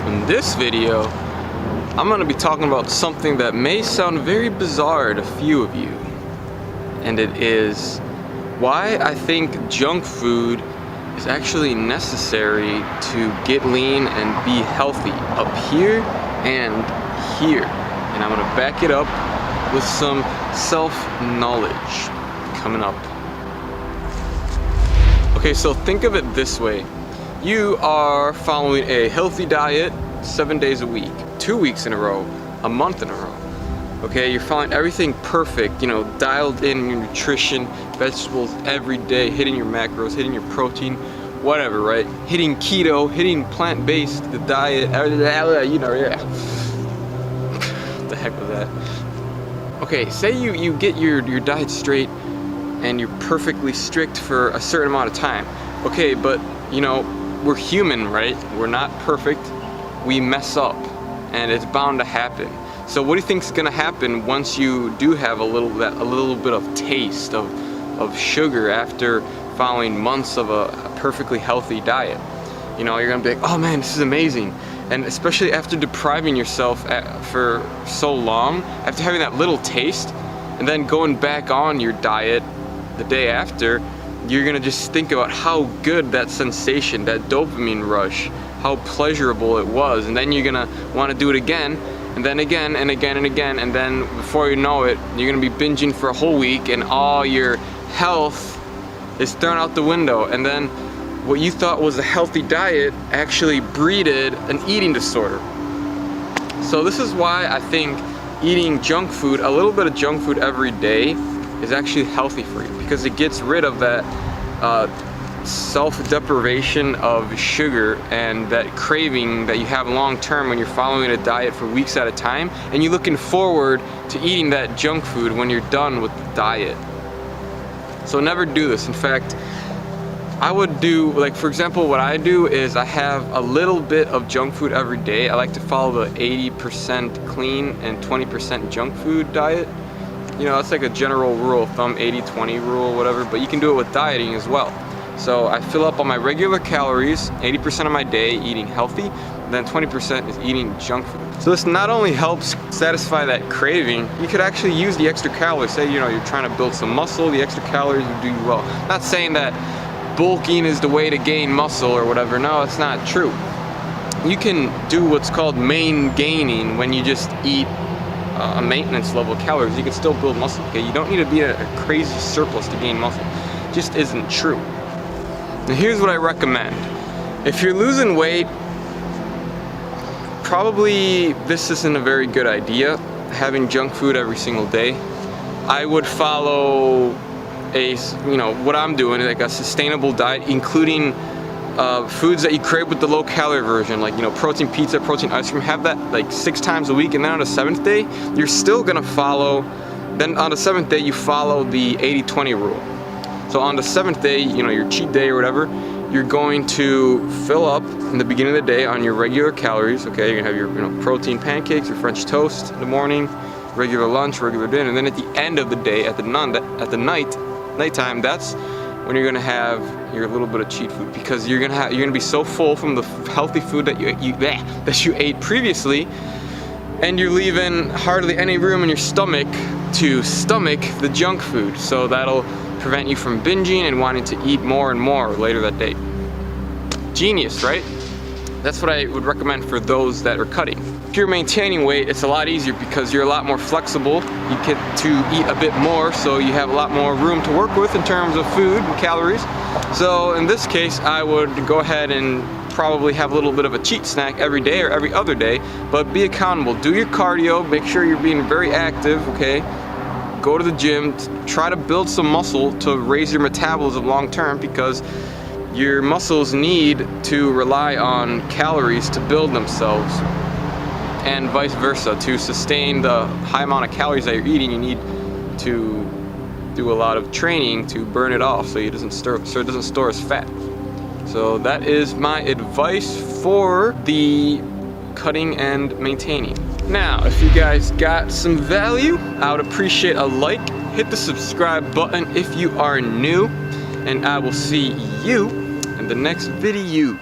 In this video, I'm going to be talking about something that may sound very bizarre to a few of you. And it is why I think junk food is actually necessary to get lean and be healthy up here and here. And I'm going to back it up with some self-knowledge coming up. Okay, so think of it this way. You are following a healthy diet 7 days a week, 2 weeks in a row, a month in a row. Okay, you're following everything perfect, you know, dialed in your nutrition, vegetables every day, hitting your macros, hitting your protein, whatever, right? Hitting keto, hitting plant-based, the diet, you know, yeah. What the heck was that? Okay, say you get your diet straight and you're perfectly strict for a certain amount of time. Okay, but you know, we're human, right? We're not perfect. We mess up and it's bound to happen. So what do you think is gonna happen once you do have a little bit of taste of sugar after following months of a perfectly healthy diet? You know, you're gonna be like, oh man, this is amazing. And especially after depriving yourself for so long, after having that little taste, and then going back on your diet the day after, you're gonna just think about how good that sensation, that dopamine rush, how pleasurable it was, and then you're gonna want to do it again, and then again, and again, and again, and then before you know it, you're gonna be binging for a whole week, and all your health is thrown out the window, and then what you thought was a healthy diet actually breeded an eating disorder. So this is why I think eating junk food, a little bit of junk food every day, is actually healthy for you, because it gets rid of that self-deprivation of sugar and that craving that you have long-term when you're following a diet for weeks at a time, and you're looking forward to eating that junk food when you're done with the diet. So never do this. In fact, I would do, like, for example, what I do is I have a little bit of junk food every day. I like to follow the 80% clean and 20% junk food diet. You know, it's like a general rule of thumb, 80-20 rule, whatever, but you can do it with dieting as well. So I fill up on my regular calories, 80% of my day eating healthy, then 20% is eating junk food. So this not only helps satisfy that craving, you could actually use the extra calories. Say, you know, you're trying to build some muscle, the extra calories would do you well. Not saying that bulking is the way to gain muscle or whatever. No, it's not true. You can do what's called main gaining when you just eat a maintenance level of calories. You can still build muscle, okay? You don't need to be at a crazy surplus to gain muscle. It just isn't true. Now here's what I recommend. If you're losing weight, probably this isn't a very good idea, having junk food every single day. I would follow what I'm doing, like a sustainable diet, including foods that you crave with the low calorie version, like, you know, protein pizza, protein ice cream. Have that like 6 times a week, and then on the 7th day, you're still gonna follow, then on the 7th day, you follow the 80-20 rule. So on the 7th day, you know, your cheat day or whatever, you're going to fill up in the beginning of the day on your regular calories, okay? You're gonna have your, you know, protein pancakes, your French toast in the morning, regular lunch, regular dinner, and then at the end of the day, at the nighttime, that's when you're gonna have your little bit of cheat food, because you're gonna be so full from the healthy food that you ate previously, and you're leaving hardly any room in your stomach to stomach the junk food. So that'll prevent you from binging and wanting to eat more and more later that day. Genius, right? That's what I would recommend for those that are cutting. If you're maintaining weight, it's a lot easier because you're a lot more flexible. You get to eat a bit more, so you have a lot more room to work with in terms of food and calories. So in this case, I would go ahead and probably have a little bit of a cheat snack every day or every other day, but be accountable. Do your cardio, make sure you're being very active, okay? Go to the gym, try to build some muscle to raise your metabolism long term, because your muscles need to rely on calories to build themselves, and vice versa. To sustain the high amount of calories that you're eating, you need to do a lot of training to burn it off so it doesn't store as fat. So that is my advice for the cutting and maintaining. Now, if you guys got some value, I would appreciate a like. Hit the subscribe button if you are new, and I will see you in the next video.